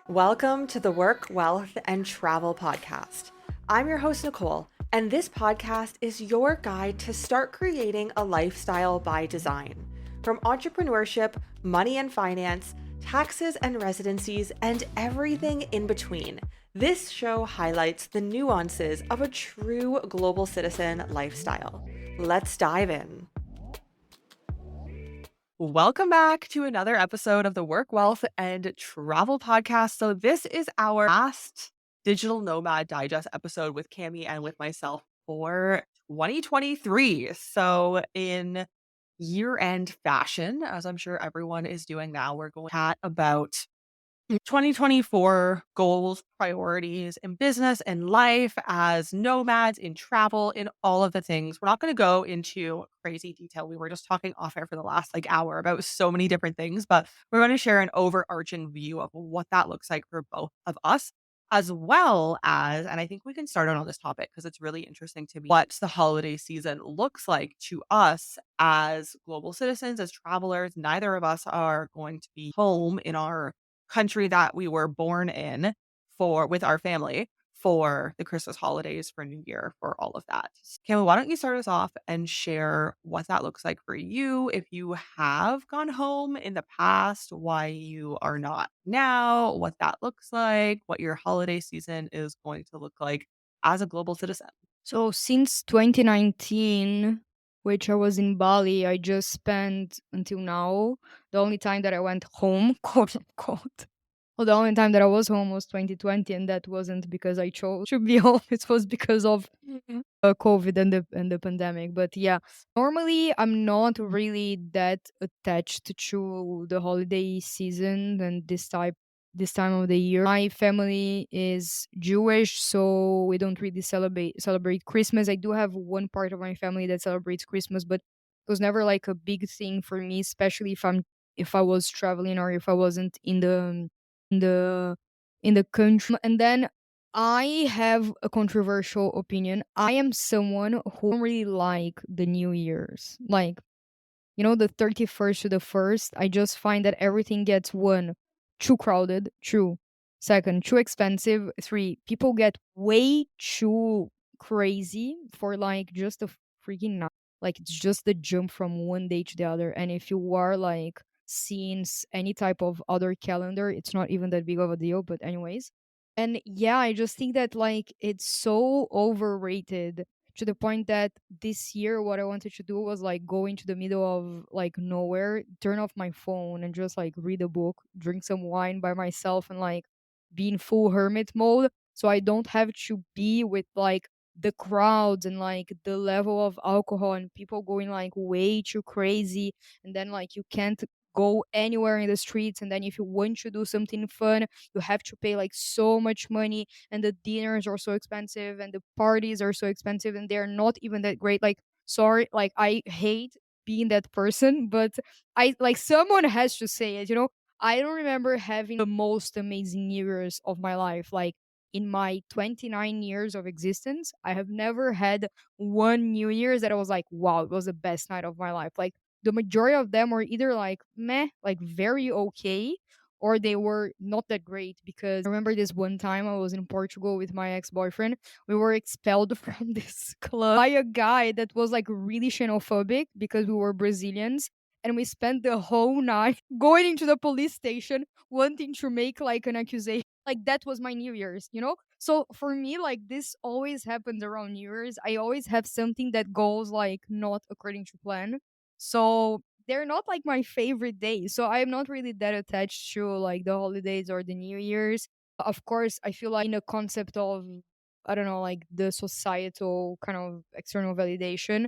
Welcome to the Work, Wealth, and Travel Podcast. I'm your host, Nicole, and this podcast is your guide to start creating a lifestyle by design. From entrepreneurship, money and finance, taxes and residencies, and everything in between, this show highlights the nuances of a true global citizen lifestyle. Let's dive in. Welcome back to another episode of the Work, Wealth, and Travel Podcast. So this is our last Digital Nomad Digest episode with Cami and with myself for 2023. So in year-end fashion, as I'm sure everyone is doing now, we're going to chat about 2024 goals, priorities in business and life as nomads, in travel, in all of the things. We're not going to go into crazy detail. We were just talking off air for the last hour about so many different things, but we're going to share an overarching view of what that looks like for both of us, as well as, and I think we can start on this topic because it's really interesting to me, what the holiday season looks like to us as global citizens, as travelers. Neither of us are going to be home in our country that we were born in for with our family for the Christmas holidays, for New Year, for all of that. Cameron, why don't you start us off and share what that looks like for you, if you have gone home in the past, why you are not now, what that looks like, what your holiday season is going to look like as a global citizen? So since 2019, which I was in Bali, I just spent until now the only time that I went home, quote unquote. Well, the only time that I was home was 2020, and that wasn't because I chose to be home. It was because of COVID and the pandemic. But yeah, normally I'm not really that attached to the holiday season and this time of the year. My family is Jewish, so we don't really celebrate Christmas. I do have one part of my family that celebrates Christmas, but it was never like a big thing for me, especially if I was traveling or if I wasn't in the in the country. And then I have a controversial opinion. I am someone who don't really like the New Year's. Like, the 31st to the 1st, I just find that everything gets one, too crowded, true. Second, too expensive. Three, people get way too crazy for like just a freaking night. Like, it's just the jump from one day to the other. And if you are like seeing any type of other calendar, it's not even that big of a deal. But, anyways. And yeah, I just think that like it's so overrated to the point that this year what I wanted to do was like go into the middle of like nowhere, turn off my phone and just like read a book, drink some wine by myself and like be in full hermit mode so I don't have to be with like the crowds and like the level of alcohol and people going like way too crazy, and then like you can't go anywhere in the streets, and then if you want to do something fun you have to pay like so much money, and the dinners are so expensive and the parties are so expensive and they're not even that great. Like, sorry, like I hate being that person, but I like someone has to say it. I don't remember having the most amazing years of my life. Like, in my 29 years of existence, I have never had one New Year's that I was like, wow, it was the best night of my life. Like, the majority of them were either like meh, like very okay, or they were not that great. Because I remember this one time I was in Portugal with my ex-boyfriend. We were expelled from this club by a guy that was like really xenophobic because we were Brazilians. And we spent the whole night going into the police station wanting to make like an accusation. Like, that was my New Year's. So for me, like, this always happens around New Year's. I always have something that goes like not according to plan. So they're not like my favorite days. So I'm not really that attached to like the holidays or the New Year's. Of course, I feel like in a concept of, I don't know, like the societal kind of external validation,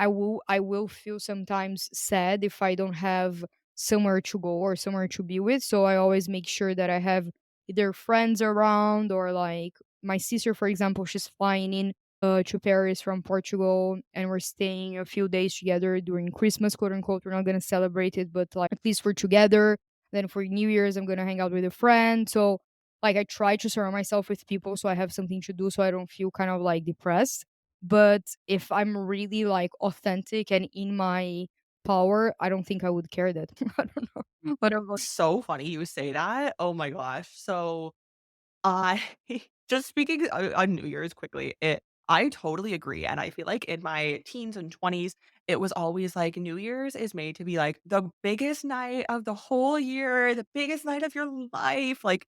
I will feel sometimes sad if I don't have somewhere to go or somewhere to be with. So I always make sure that I have either friends around or like my sister, for example, she's flying in to Paris from Portugal, and we're staying a few days together during Christmas, quote unquote. We're not gonna celebrate it, but like at least we're together. Then for New Year's, I'm gonna hang out with a friend. So like I try to surround myself with people so I have something to do so I don't feel kind of like depressed. But if I'm really like authentic and in my power, I don't think I would care that. I don't know. What about So funny you say that. Oh my gosh. So I just speaking on New Year's quickly, I totally agree, and I feel like in my teens and 20s, it was always like New Year's is made to be like the biggest night of the whole year, the biggest night of your life, like,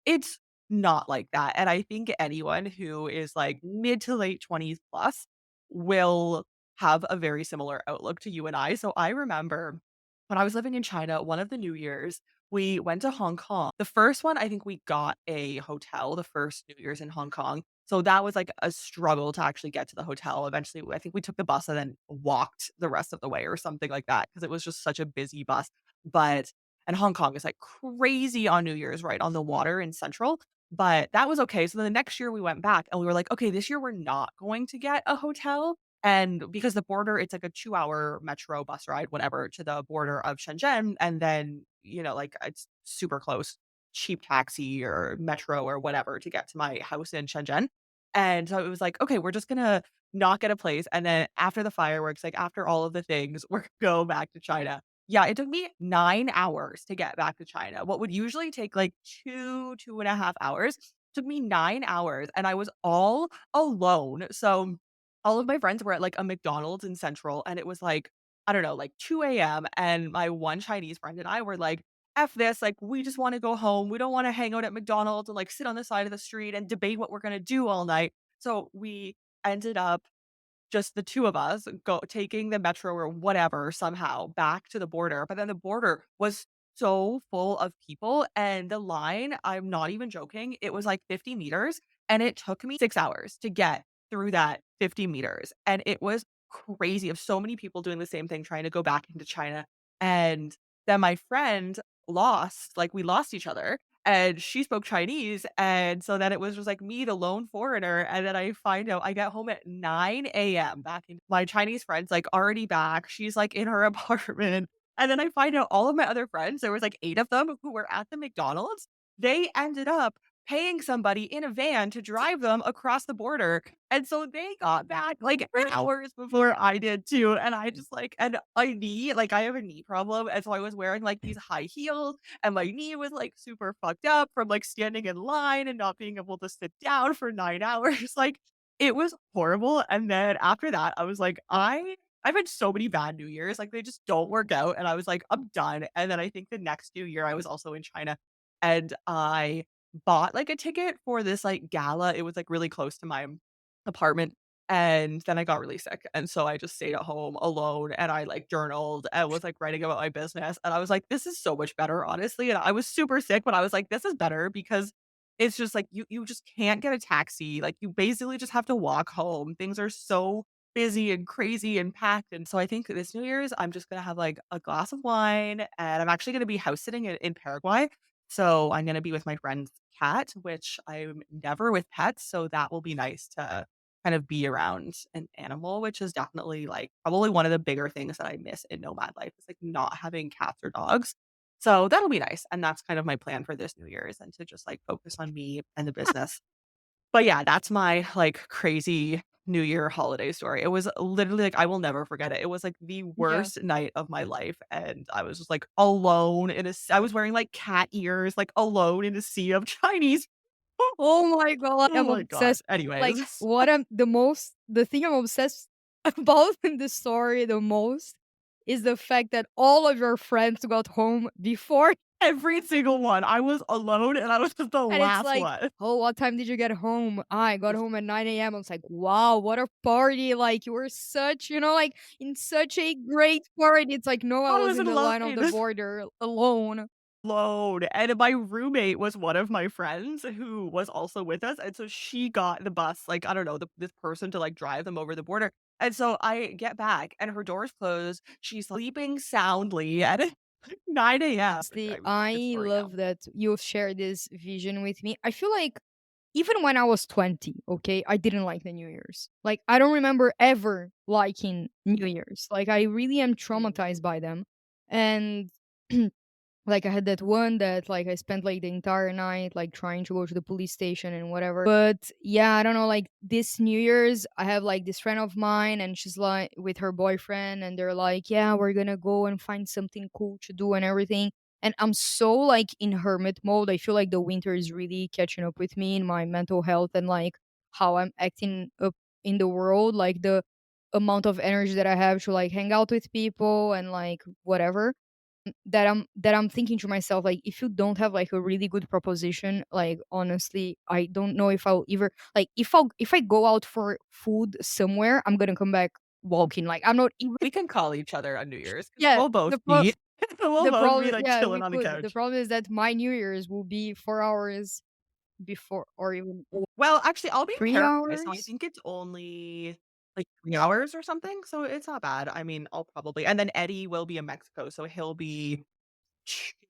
it's not like that, and I think anyone who is, like, mid to late 20s plus will have a very similar outlook to you and I. So I remember when I was living in China, one of the New Year's, we went to Hong Kong. The first one, I think we got a hotel, the first New Year's in Hong Kong. So that was, like, a struggle to actually get to the hotel. Eventually, I think we took the bus and then walked the rest of the way or something like that because it was just such a busy bus. But and Hong Kong is, like, crazy on New Year's, right on the water in Central, but that was okay. So then the next year we went back and we were like, "Okay, this year we're not going to get a hotel." And because the border, it's like a 2-hour metro bus ride, whatever, to the border of Shenzhen, and then, like, it's super close, cheap taxi or metro or whatever to get to my house in Shenzhen. And so it was like, "Okay, we're just gonna not get a place, and then after the fireworks, like, after all of the things, we're gonna go back to China." Yeah, it took me 9 hours to get back to China. What would usually take, like, 2.5 hours, took me 9 hours, and I was all alone. So, all of my friends were at, like, a McDonald's in Central, and it was, like, I don't know, like, 2 AM, and my one Chinese friend and I were like, "F this, like, we just wanna go home. We don't wanna hang out at McDonald's and, like, sit on the side of the street and debate what we're gonna do all night." So, we ended up just the 2 of us go taking the metro or whatever somehow back to the border, but then the border was so full of people, and the line, I'm not even joking, it was like 50 meters, and it took me 6 hours to get through that 50 meters, and it was crazy of so many people doing the same thing, trying to go back into China, and then my friend we lost each other, and she spoke Chinese, and so then it was just, like, me, the lone foreigner, and then I find out I get home at 9 AM back in my Chinese friend's, like, already back, she's, like, in her apartment, and then I find out all of my other friends, there was, like, 8 of them who were at the McDonald's, they ended up paying somebody in a van to drive them across the border, and so they got back, like, hours before I did too, and I just, and I have a knee problem, and so I was wearing, like, these high heels, and my knee was, like, super fucked up from, like, standing in line and not being able to sit down for 9 hours, like, it was horrible, and then after that, I was like, I've had so many bad New Years, like, they just don't work out, and I was like, "I'm done," and then I think the next New Year, I was also in China, and I bought, like, a ticket for this, like, gala, it was, like, really close to my apartment, and then I got really sick, and so I just stayed at home alone, and I, like, journaled and was, like, writing about my business, and I was like, "This is so much better, honestly," and I was super sick, but I was like, "This is better," because it's just, like, you just can't get a taxi, like, you basically just have to walk home, things are so busy and crazy and packed, and so I think this New Year's, I'm just gonna have, like, a glass of wine, and I'm actually gonna be house sitting in Paraguay, so I'm gonna be with my friend's cat, which I'm never with pets, so that will be nice to kind of be around an animal, which is definitely, like, probably one of the bigger things that I miss in nomad life is, like, not having cats or dogs. So that'll be nice, and that's kind of my plan for this New Year's and to just, like, focus on me and the business. But yeah, that's my, like, crazy New Year holiday story. It was literally, like, I will never forget it. It was, like, the yeah. worst night of my life, and I was just, like, alone I was wearing, like, cat ears, like, alone in a sea of Chinese. Oh my god, Oh I'm my gosh. obsessed. Like, Anyways, what I'm the thing I'm obsessed about in the story the most is the fact that all of your friends got home before, every single one. I was alone, and I was just the and it's last like, one. "Oh, what time did you get home?" "I got home at 9 AM." I was like, "Wow, what a party." Like, you were such, like, in such a great party. It's like, "No, I I was was in in the line of the line. border alone." Alone, and my roommate was one of my friends who was also with us, and so she got the bus, like, I don't know, this person to, like, drive them over the border, and so I get back, and her door's closed, she's sleeping soundly at 9 AM. Honestly, I mean, good I story love now. that you share this vision with me. I feel like even when I was 20, okay, I didn't like the New Year's. Like, I don't remember ever liking New Year's. Like, I really am Mm. traumatized by them. And Like, I had that one that, like, I spent, like, the entire night, like, trying to go to the police station and whatever. But, yeah, I don't know, like, this New Year's, I have, like, this friend of mine, and she's, like, with her boyfriend, and they're like, "Yeah, we're gonna go and find something cool to do and everything." And I'm so, like, in hermit mode. I feel like the winter is really catching up with me in my mental health and, like, how I'm acting up in the world, like, the amount of energy that I have to, like, hang out with people and, like, whatever that I'm thinking to myself, like, if you don't have, like, a really good proposition, like, honestly, I don't know if I'll ever like, if I go out for food somewhere, I'm gonna come back walking, like, I'm not even We can call each other on New Year's because yeah, we'll both the pro be we'll the both be, problem like, yeah, chilling we on the could. The couch. problem is that my New Year's will be 4 hours before or even Well, actually, I'll be in 3 Paraguay, so I hours? think it's only, like, 3 hours or something, so it's not bad. I mean, I'll probably and then Eddie will be in Mexico, so he'll be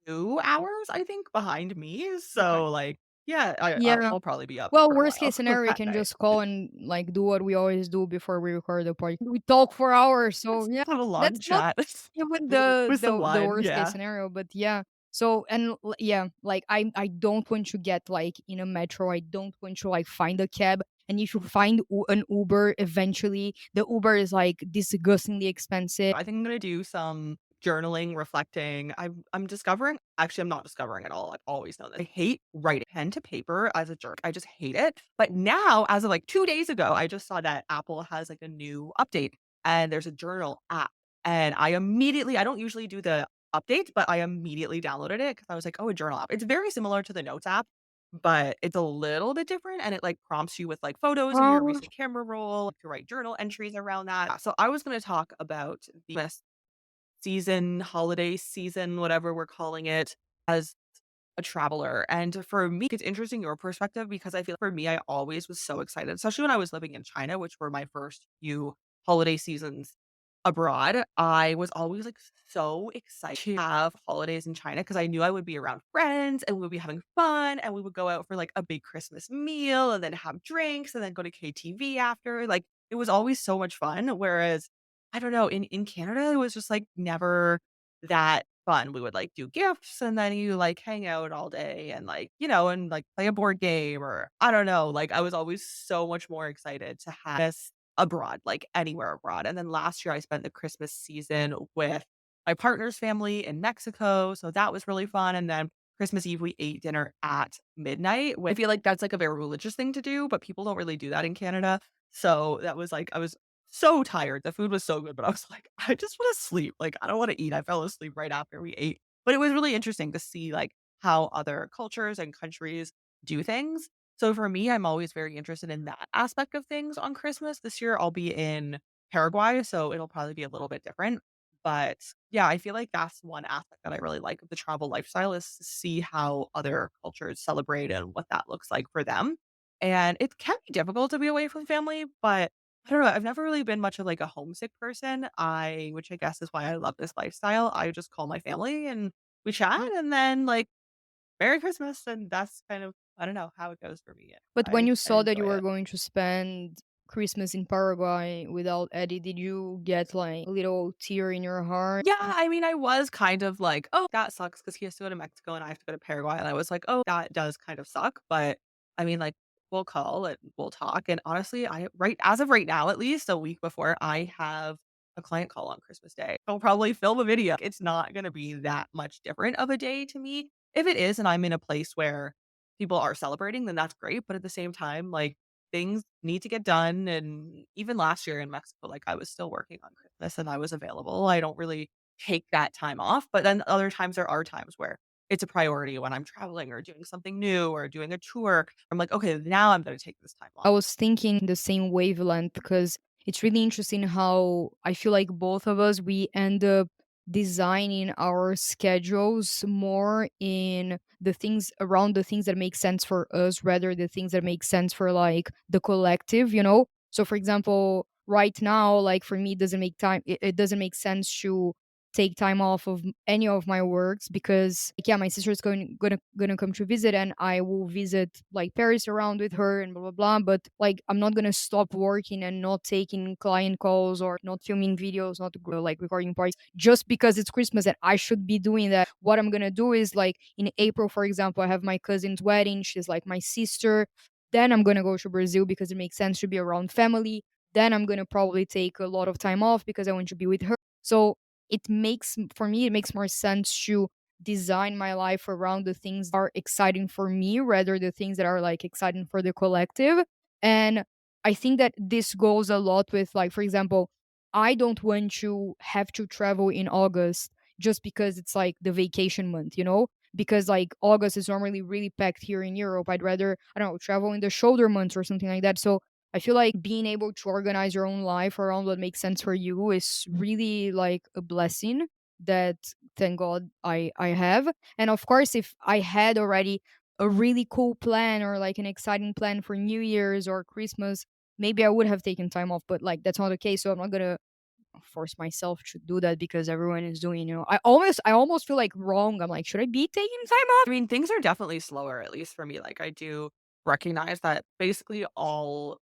2 hours, I think, behind me, Okay. so, like, yeah, Yeah. I'll probably be up Well, for a worst case while scenario, you that can night. just call and, like, do what we always do before we record the podcast. We talk for hours, so Let's yeah, have a long that's not chat even with some the wine, worst case yeah. scenario, but yeah. So and yeah, like I don't want to get like in a metro. I don't want to like find a cab. And if you find an Uber, eventually the Uber is like disgustingly expensive. I think I'm gonna do some journaling, reflecting. I'm discovering actually, I'm not discovering at all. I've always known that. I hate writing pen to paper as a jerk. I just hate it. But now, as of like 2 days ago, I just saw that Apple has like a new update and there's a journal app. And I don't usually do the update, but I immediately downloaded it because I was like, oh, a journal app. It's very similar to the Notes app, but it's a little bit different and it like prompts you with like photos of your Oh, recent camera roll to write journal entries around that. So I was going to talk about the Christmas season, holiday season, whatever we're calling it, as a traveler. And for me, it's interesting your perspective because I feel for me, I always was so excited, especially when I was living in China, which were my first few holiday seasons abroad. I was always like so excited to have holidays in China because I knew I would be around friends and we would be having fun and we would go out for like a big Christmas meal and then have drinks and then go to KTV after. Like it was always so much fun. Whereas I don't know, in Canada, it was just like never that fun. We would, like, do gifts and then you, like, hang out all day and, like, and, like, play a board game or I don't know, like, I was always so much more excited to have this abroad, like, anywhere abroad, and then last year I spent the Christmas season with my partner's family in Mexico, so that was really fun, and then Christmas Eve, we ate dinner at midnight, I feel like that's, like, a very religious thing to do, but people don't really do that in Canada, so that was, like I was so tired. The food was so good, but I was like, "I just wanna sleep." Like, I don't wanna eat. I fell asleep right after we ate. But it was really interesting to see, like, how other cultures and countries do things. So for me, I'm always very interested in that aspect of things on Christmas. This year, I'll be in Paraguay, so it'll probably be a little bit different. But, yeah, I feel like that's one aspect that I really like of the travel lifestyle is to see how other cultures celebrate and what that looks like for them. And it can be difficult to be away from family, but I don't know, I've never really been much of, like, a homesick person. Which I guess is why I love this lifestyle. I just call my family and we chat and then, like, "Merry Christmas," and that's kind of, I don't know, how it goes for me. but when you I saw that enjoy you were it. going to spend Christmas in Paraguay without Eddie, did you get like a little tear in your heart? Yeah, I mean, I was kind of like, "Oh, that sucks," because he has to go to Mexico and I have to go to Paraguay, and I was like, "Oh, that does kind of suck," but, I mean, like, we'll call and we'll talk, and honestly, I right as of right now, at least a week before, I have a client call on Christmas Day. I'll probably film a video. It's not gonna be that much different of a day to me. If it is and I'm in a place where people are celebrating, then that's great, but at the same time, like, things need to get done, and even last year in Mexico, like, I was still working on Christmas and I was available. I don't really take that time off, but then other times there are times where it's a priority when I'm traveling or doing something new or doing a tour. I'm like, "Okay, now I'm gonna take this time I off." was thinking the same wavelength because it's really interesting how I feel like both of us we end up designing our schedules more in the things around the things that make sense for us rather the things that make sense for like the collective, you know? So for example, right now, like for me it doesn't make sense to take time off of any of my works because like, yeah, my sister's gonna come to visit and I will visit like Paris around with her and blah blah blah. But like I'm not gonna stop working and not taking client calls or not filming videos, not like recording parties just because it's Christmas and I should be doing that. What I'm gonna do is like in April, for example, I have my cousin's wedding. She's like my sister. Then I'm gonna go to Brazil because it makes sense to be around family. Then I'm gonna probably take a lot of time off because I want to be with her. So it makes for me it makes more sense to design my life around the things that are exciting for me rather the things that are like exciting for the collective. And I think that this goes a lot with like for example, I don't want to have to travel in August just because it's like the vacation month, because like August is normally really packed here in Europe. I'd rather, I don't know, travel in the shoulder months or something like that. So I feel like being able to organize your own life around what makes sense for you is really like a blessing that thank God I have. And of course, if I had already a really cool plan or like an exciting plan for New Year's or Christmas, maybe I would have taken time off, but like that's not the case. So I'm not gonna force myself to do that because everyone is doing, I almost feel like wrong. I'm like, should I be taking time off? I mean, things are definitely slower, at least for me. Like I do recognize that basically all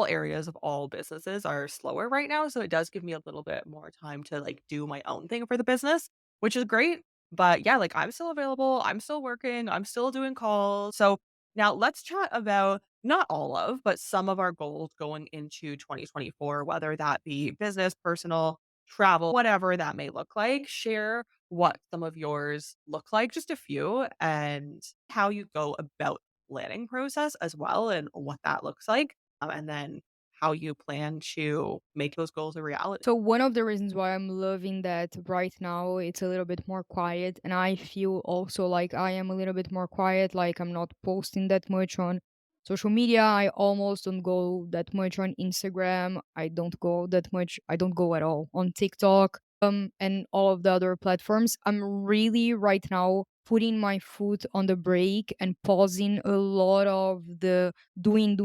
areas of all businesses are slower right now. So it does give me a little bit more time to like do my own thing for the business, which is great. But yeah, like I'm still available. I'm still working. I'm still doing calls. So now let's chat about not all of, but some of our goals going into 2024, whether that be business, personal, travel, whatever that may look like. Share what some of yours look like, just a few, and how you go about planning process as well and what that looks like, and then how you plan to make those goals a reality. So one of the reasons why I'm loving that right now it's a little bit more quiet and I feel also like I am a little bit more quiet, like I'm not posting that much on social media. I almost don't go that much on Instagram. I don't go at all on TikTok and all of the other platforms. I'm really right now putting my foot on the brake and pausing a lot of the doing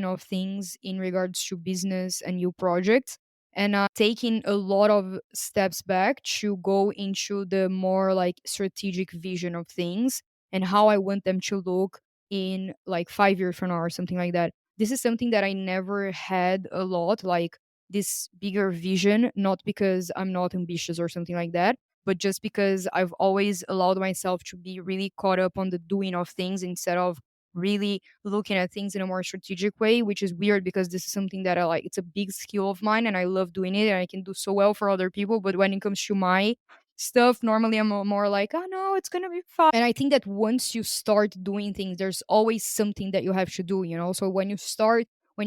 of things in regards to business and new projects and taking a lot of steps back to go into the more like strategic vision of things and how I want them to look in like 5 years from now or something like that. This is something that I never had a lot, like this bigger vision, not because I'm not ambitious or something like that, but just because I've always allowed myself to be really caught up on the doing of things instead of really looking at things in a more strategic way, which is weird because this is something that I like. It's a big skill of mine and I love doing it and I can do so well for other people. But when it comes to my stuff, normally I'm more like, oh no, it's gonna be fine. And I think that once you start doing things, there's always something that you have to do. So when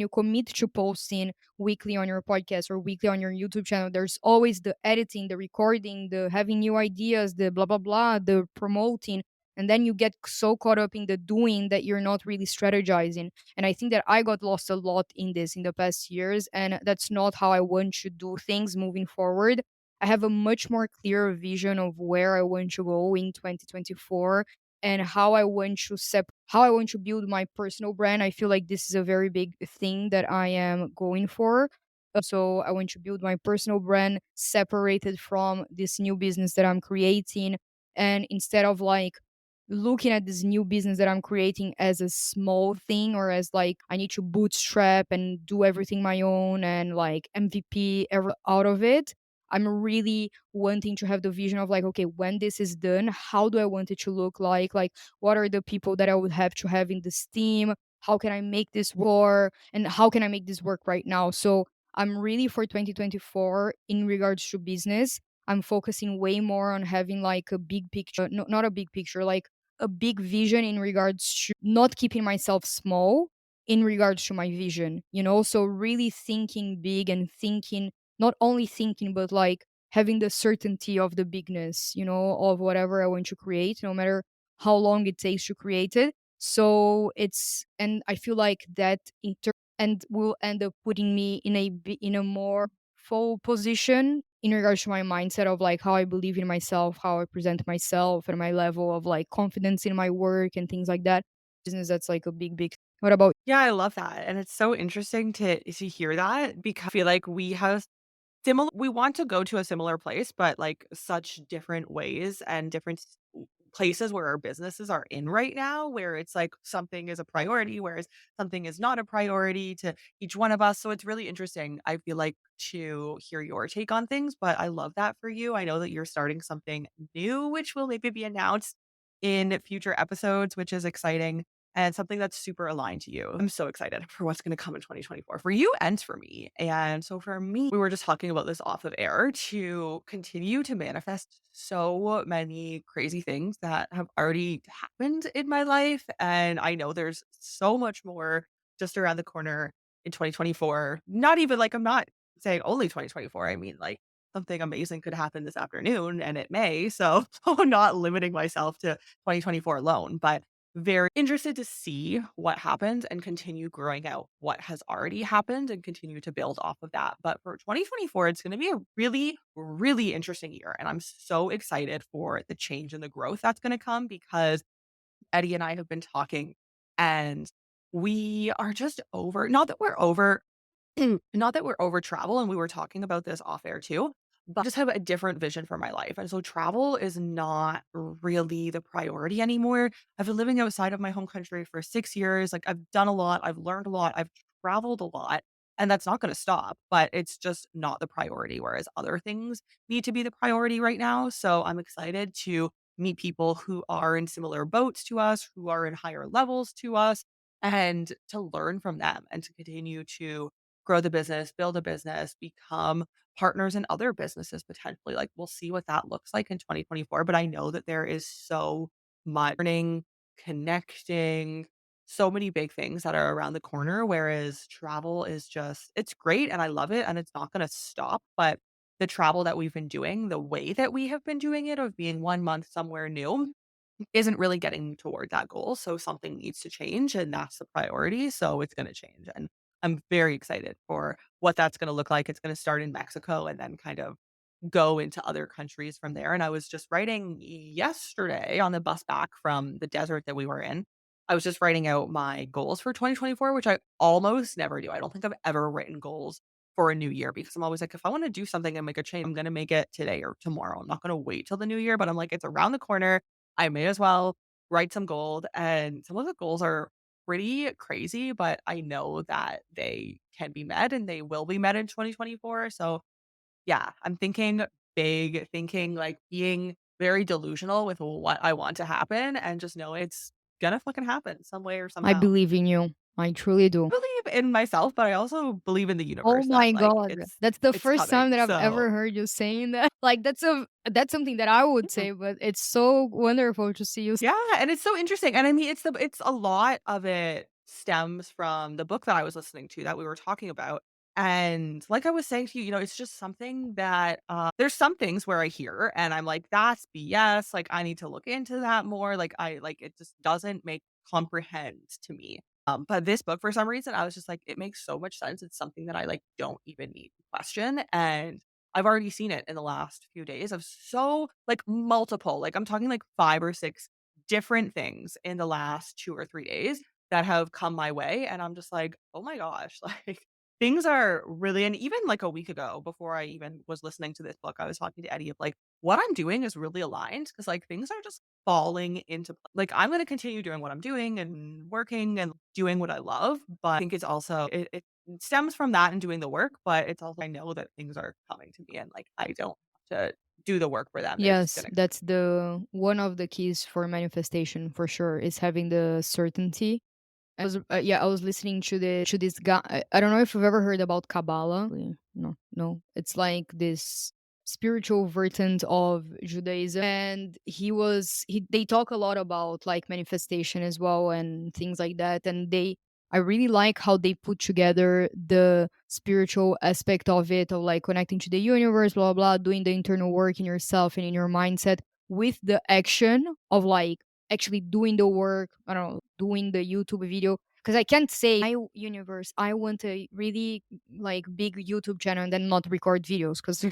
you commit to posting weekly on your podcast or weekly on your YouTube channel, there's always the editing, the recording, the having new ideas, the blah blah blah, the promoting, and then you get so caught up in the doing that you're not really strategizing. And I think that I got lost a lot in this in the past years, and that's not how I want to do things moving forward. I have a much more clear vision of where I want to go in 2024 and how I want to build my personal brand. I feel like this is a very big thing that I am going for. So I want to build my personal brand separated from this new business that I'm creating. And instead of like looking at this new business that I'm creating as a small thing or as like I need to bootstrap and do everything my own and like MVP out of it. I'm really wanting to have the vision of like, okay, when this is done, how do I want it to look like? Like, what are the people that I would have to have in this team? How can I make this work? And how can I make this work right now? So I'm really for 2024 in regards to business. I'm focusing way more on having like a big picture, no, not a big picture, like a big vision in regards to not keeping myself small in regards to my vision. So really thinking big and thinking, not only thinking, but like having the certainty of the bigness, of whatever I want to create, no matter how long it takes to create it. So and I feel like that and will end up putting me in a more full position in regards to my mindset of like how I believe in myself, how I present myself, and my level of like confidence in my work and things like that. Business that's like a big. What about Yeah, I love that. And it's so interesting to hear that because I feel like we have Similar we want to go to a similar place, but, like, such different ways and different places where our businesses are in right now, where it's like something is a priority, whereas something is not a priority to each one of us. So it's really interesting, I feel like, to hear your take on things, but I love that for you. I know that you're starting something new, which will maybe be announced in future episodes, which is exciting and something that's super aligned to you. I'm so excited for what's going to come in 2024 for you and for me. And so for me, we were just talking about this off of air to continue to manifest so many crazy things that have already happened in my life. And I know there's so much more just around the corner in 2024. Not even like I'm not saying only 2024. I mean, like something amazing could happen this afternoon and it may. So I'm not limiting myself to 2024 alone, but very interested to see what happens and continue growing out what has already happened and continue to build off of that. But for 2024, it's going to be a really, really interesting year. And I'm so excited for the change and the growth that's going to come because Eddie and I have been talking and we are just over, not that we're over not that we're over travel, and we were talking about this off air too, but I just have a different vision for my life. And so travel is not really the priority anymore. I've been living outside of my home country for 6 years. Like I've done a lot, I've learned a lot, I've traveled a lot, and that's not going to stop, but it's just not the priority. Whereas other things need to be the priority right now. So I'm excited to meet people who are in similar boats to us, who are in higher levels to us, and to learn from them and to continue to grow the business, build a business, become partners in other businesses potentially. Like we'll see what that looks like in 2024. But I know that there is so much learning, connecting, so many big things that are around the corner. Whereas travel is just, it's great and I love it and it's not going to stop. But the travel that we've been doing, the way that we have been doing it, of being 1 month somewhere new, isn't really getting toward that goal, so something needs to change, and that's the priority, so it's gonna change, and I'm very excited for what that's gonna look like. It's gonna start in Mexico and then kind of go into other countries from there, and I was just writing yesterday on the bus back from the desert that we were in. I was just writing out my goals for 2024, which I almost never do. I don't think I've ever written goals for a new year because I'm always like, if I wanna do something and make a change, I'm gonna make it today or tomorrow. I'm not gonna wait till the new year, but I'm like, it's around the corner. I may as well write some gold, and some of the goals are pretty crazy, but I know that they can be met and they will be met in 2024. So, yeah, I'm thinking big, thinking like being very delusional with what I want to happen and just know it's gonna fucking happen some way or I somehow. believe in you. I truly do. I believe in myself, but I also believe in the Oh universe that my like god. That's the it's first coming. time that I've So ever heard you saying that. Like, that's something that I would say, but it's so wonderful to see you. yeah, and it's so interesting, and I mean, it's a lot of it stems from the book that I was listening to that we were talking about, and like I was saying to you, it's just something that, there's some things where I hear and I'm like, "That's BS," like, I need to look into that more, like, it just doesn't make comprehend to me. But this book, for some reason, I was just like, "It makes so much sense." It's something that I, like, don't even need to question, and I've already seen it in the last few days of so like, multiple, like, I'm talking, like, 5 or 6 different things in the last 2 or 3 days that have come my way, and I'm just like, "Oh my gosh," like, things are really and even, like, a week ago, before I even was listening to this book, I was talking to Eddie of, like, what I'm doing is really aligned because like, things are just falling into like, I'm gonna continue doing what I'm doing and working and doing what I love, but I think it's also it stems from that and doing the work, but it's also I know that things are coming to me and, like, I don't have to do the work for them. They're just Yes, gonna that's the one of the keys for manifestation for sure is having the certainty. I was listening to this guy. I don't know if you've ever heard about Kabbalah. No, no. It's like this spiritual version of Judaism, and they talk a lot about like manifestation as well and things like that. And I really like how they put together the spiritual aspect of it, of like connecting to the universe, blah blah, doing the internal work in yourself and in your mindset with the action of like actually doing the work, I don't know, doing the YouTube video. Because I can't say, "My universe, I want a really like big YouTube channel and then not record videos," because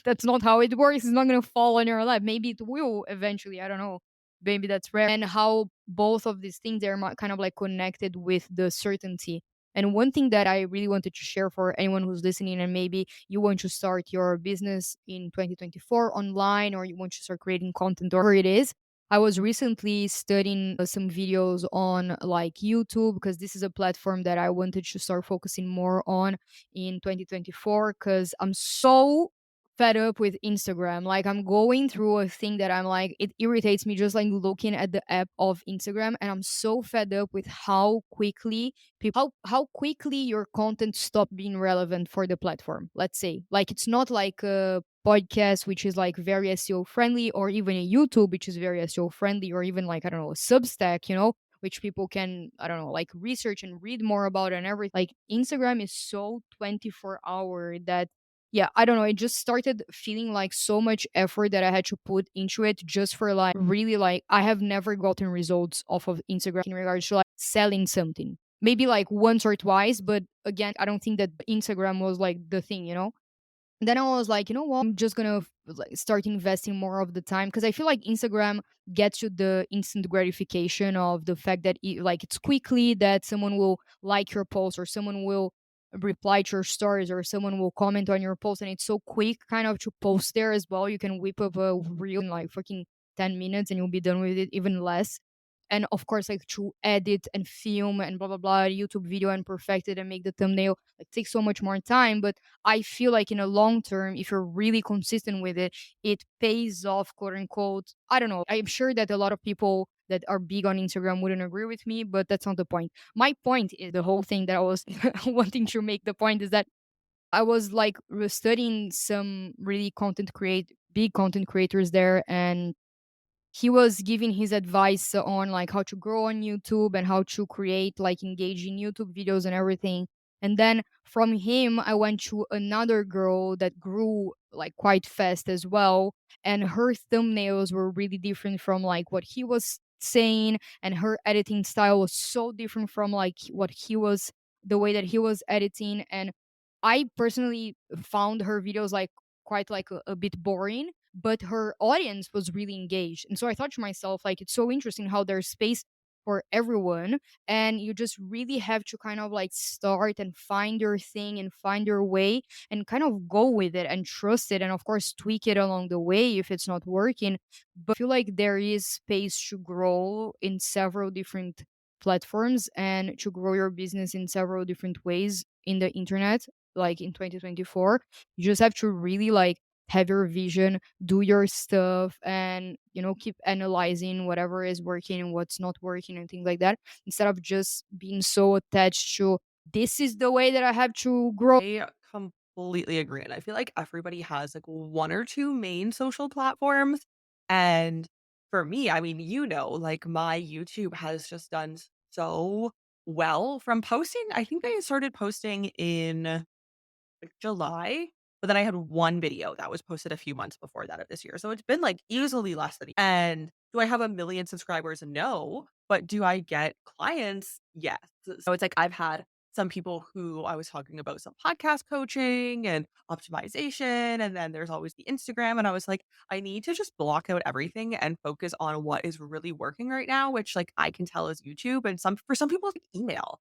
that's not how it works. It's not gonna fall on your lap. Maybe it will eventually. I don't know. Maybe that's rare. And how both of these things are kind of like connected with the certainty. And one thing that I really wanted to share for anyone who's listening, and maybe you want to start your business in 2024 online, or you want to start creating content, or whatever it is, I was recently studying some videos on like YouTube, because this is a platform that I wanted to start focusing more on in 2024, because I'm so fed up with Instagram. Like, I'm going through a thing that I'm like, it irritates me just like looking at the app of Instagram, and I'm so fed up with how quickly people how quickly your content stop being relevant for the platform. Let's say, like, it's not like a podcast which is like very SEO friendly, or even a YouTube which is very SEO friendly, or even like, I don't know, a Substack, which people can, I don't know, like research and read more about and everything. Like, Instagram is so 24-hour that, yeah, I don't know, it just started feeling like so much effort that I had to put into it, just for like really, like, I have never gotten results off of Instagram in regards to like selling something. Maybe like once or twice, but again, I don't think that Instagram was like the thing. Then I was like, you know what? I'm just gonna like start investing more of the time, because I feel like Instagram gets you the instant gratification of the fact that like it's quickly that someone will like your post, or someone will reply to your stories, or someone will comment on your post, and it's so quick kind of to post there as well. You can whip up a reel in like fucking 10 minutes and you'll be done with it, even less. And of course, like, to edit and film and blah blah blah YouTube video and perfect it and make the thumbnail, like, takes so much more time. But I feel like in a long term, if you're really consistent with it, it pays off, quote unquote. I don't know. I'm sure that a lot of people that are big on Instagram wouldn't agree with me, but that's not the point. My point is the whole thing that I was wanting to make. The point is that I was like studying some really big content creators there, and he was giving his advice on like how to grow on YouTube and how to create like engaging YouTube videos and everything. And then from him, I went to another girl that grew like quite fast as well. And her thumbnails were really different from like what he was saying. And her editing style was so different from like the way that he was editing. And I personally found her videos like quite like a bit boring, but her audience was really engaged. And so I thought to myself, like, it's so interesting how there's space for everyone, and you just really have to kind of like start and find your thing and find your way and kind of go with it and trust it, and of course tweak it along the way if it's not working. But I feel like there is space to grow in several different platforms and to grow your business in several different ways in the internet, like in 2024. You just have to really like have your vision, do your stuff, and keep analyzing whatever is working and what's not working and things like that, instead of just being so attached to this is the way that I have to grow. I completely agree, and I feel like everybody has, like, 1 or 2 main social platforms, and for me, I mean, like, my YouTube has just done so well from posting. I think I started posting in like July, but then I had one video that was posted a few months before that of this year. So it's been like easily less than and do I have a million subscribers? No. But do I get clients? Yes. So it's like I've had some people who I was talking about some podcast coaching and optimization. And then there's always the Instagram. And I was like, I need to just block out everything and focus on what is really working right now, which like I can tell is YouTube. And for some people, it's like email.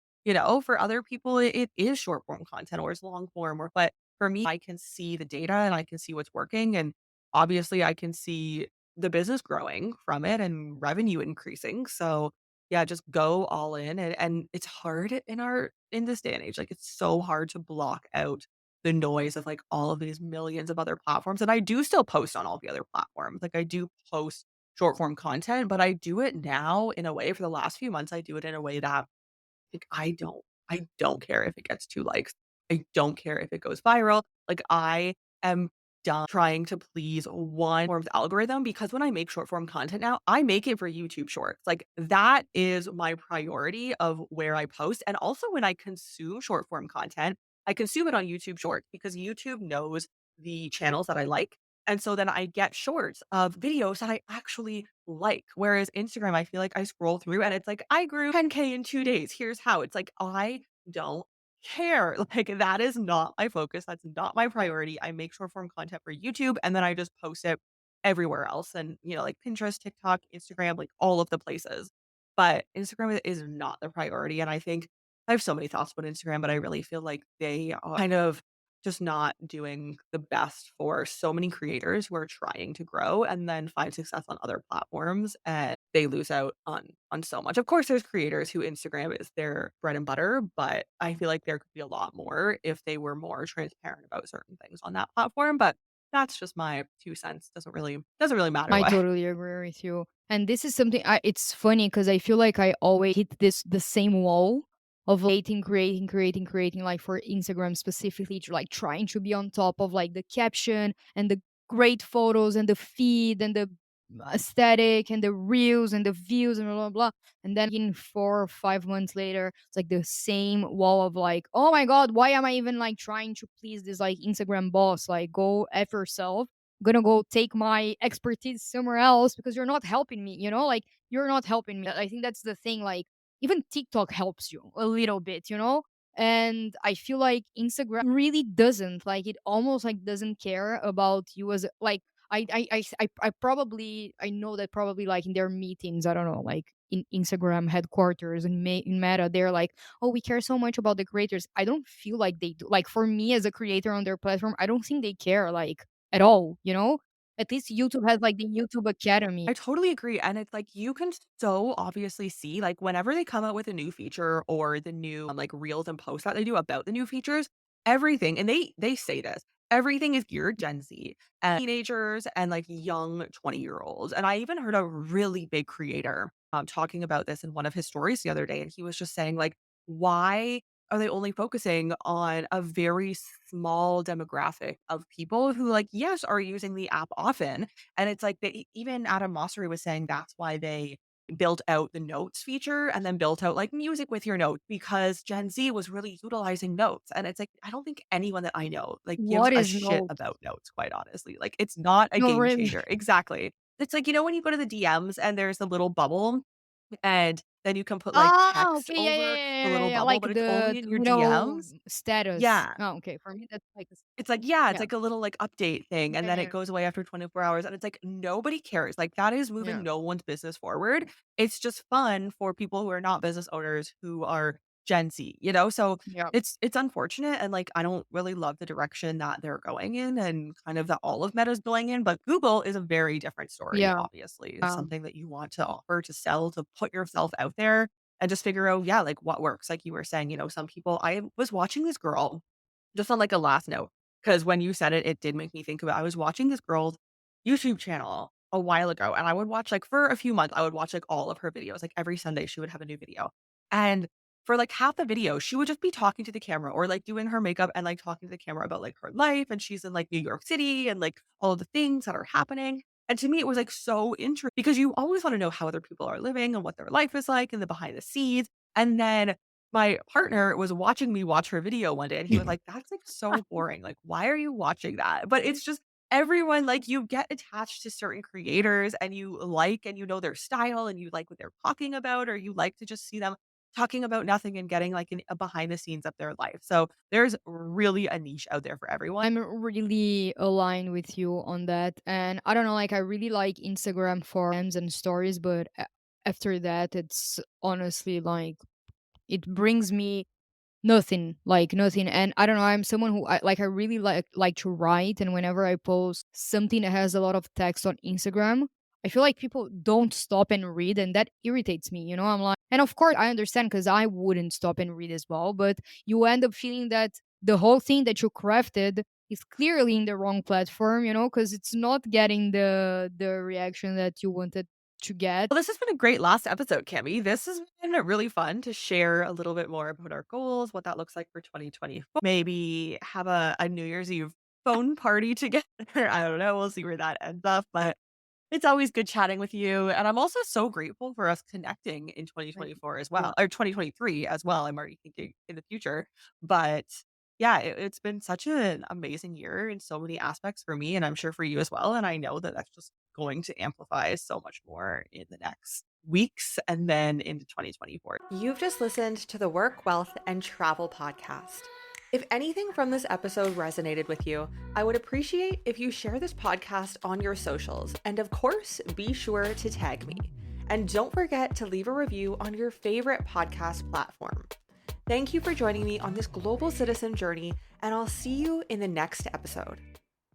For other people, it is short form content or it's long form but for me, I can see the data and I can see what's working. And obviously I can see the business growing from it and revenue increasing. So yeah, just go all in. And it's hard in this day and age. Like it's so hard to block out the noise of like all of these millions of other platforms. And I do still post on all the other platforms. Like I do post short form content, but I do it now in a way for the last few months. I do it in a way that like, I don't care if it gets 2 likes. I don't care if it goes viral. Like, I am done trying to please one form of algorithm because when I make short form content now, I make it for YouTube Shorts. Like, that is my priority of where I post, and also when I consume short form content, I consume it on YouTube Shorts because YouTube knows the channels that I like, and so then I get shorts of videos that I actually like. Whereas Instagram, I feel like I scroll through and it's like, I grew 10K in 2 days. Here's how. It's like, I don't care. Like, that is not my focus. That's not my priority. I make short form content for YouTube and then I just post it everywhere else. And, like Pinterest, TikTok, Instagram, like all of the places. But Instagram is not the priority. And I think I have so many thoughts about Instagram, but I really feel like they are kind of just not doing the best for so many creators who are trying to grow and then find success on other platforms, and they lose out on so much. Of course, there's creators who Instagram is their bread and butter, but I feel like there could be a lot more if they were more transparent about certain things on that platform. But that's just my 2 cents. Doesn't really matter I what. totally agree with you. And this is something it's funny because I feel like I always hit the same wall of creating, like for Instagram specifically, like trying to be on top of like the caption and the great photos and the feed and the aesthetic and the reels and the views and blah blah blah. And then in 4 or 5 months later, it's like the same wall of like, oh my god, why am I even like trying to please this like Instagram boss? Like go F yourself. Gonna go take my expertise somewhere else because you're not helping me, like you're not helping me. I think that's the thing. Like even TikTok helps you a little bit, and I feel like Instagram really doesn't, like it almost like doesn't care about you as like I probably I know that probably like in their meetings, I don't know, like in Instagram headquarters and in Meta, they're like, oh, we care so much about the creators. I don't feel like they do. Like for me as a creator on their platform, I don't think they care like at all. At least YouTube has like the YouTube Academy. I totally agree, and it's like you can so obviously see, like, whenever they come out with a new feature or the new, like, reels and posts that they do about the new features, everything and they say this, everything is geared Gen Z and teenagers and, like, young 20-year-olds, and I even heard a really big creator, talking about this in one of his stories the other day, and he was just saying, like, "Why are they only focusing on a very small demographic of people who, like, yes, are using the app often, and it's like they even Adam Mosseri was saying that's why they built out the notes feature and then built out like music with your notes because Gen Z was really utilizing notes. And it's like, I don't think anyone that I know like gives What a is shit Note? about notes, quite honestly. Like it's not a No, game really. changer. Exactly. It's like, when you go to the DMs and there's a little bubble and then you can put like Ah, text okay, yeah, yeah, over yeah, the yeah, little yeah, bubble, like but it's only in your the DMs. status. Yeah. Oh, okay, for me, that's like It's like, yeah, it's yeah, like a little, like, update thing, and yeah, then it yeah, goes away after 24 hours, and it's like, nobody cares, like, that is moving yeah, no one's business forward. It's just fun for people who are not business owners who are Gen Z, you know? So, yeah, it's unfortunate, and, like, I don't really love the direction that they're going in and kind of that all of Meta's going in, but Google is a very different story, yeah, obviously. It's something that you want to offer, to sell, to put yourself out there, and just figure out, yeah, like, what works. Like you were saying, some people I was watching this girl, just on, like, a last note, 'cause when you said it, it did make me think about I was watching this girl's YouTube channel a while ago, and I would watch, like for a few months, I would watch, like, all of her videos, like, every Sunday, she would have a new video, and for, like, half the video, she would just be talking to the camera or, like, doing her makeup and, like, talking to the camera about, like, her life, and she's in, like, New York City and, like, all of the things that are happening, and to me, it was, like, so interesting because you always wanna know how other people are living and what their life is like and the behind the scenes, and then my partner was watching me watch her video one day, and he was like, "That's, like, so boring, like, why are you watching that?" But it's just everyone like, you get attached to certain creators, and you like and you know their style, and you like what they're talking about, or you like to just see them talking about nothing and getting, like, a behind the scenes of their life. So, there's really a niche out there for everyone. I'm really aligned with you on that. And I don't know, like I really like Instagram for memes and stories, but after that, it's honestly like it brings me nothing, like nothing. And I don't know, I'm someone who I really like to write, and whenever I post something that has a lot of text on Instagram, I feel like people don't stop and read, and that irritates me. I'm like, and of course I understand because I wouldn't stop and read as well, but you end up feeling that the whole thing that you crafted is clearly in the wrong platform, because it's not getting the reaction that you wanted to get. Well, this has been a great last episode, Cami. This has been really fun to share a little bit more about our goals, what that looks like for 2024. Maybe have a New Year's Eve phone party together. I don't know. We'll see where that ends up. But it's always good chatting with you. And I'm also so grateful for us connecting in Like, 2024 as yeah. well, or 2023 as well. I'm already thinking in the future. But yeah, it's been such an amazing year in so many aspects for me. And I'm sure for you as well. And I know that that's just going to amplify so much more in the next weeks and then into 2024. You've just listened to the Work, Wealth, and Travel podcast. If anything from this episode resonated with you, I would appreciate if you share this podcast on your socials. And of course, be sure to tag me. And don't forget to leave a review on your favorite podcast platform. Thank you for joining me on this global citizen journey, and I'll see you in the next episode.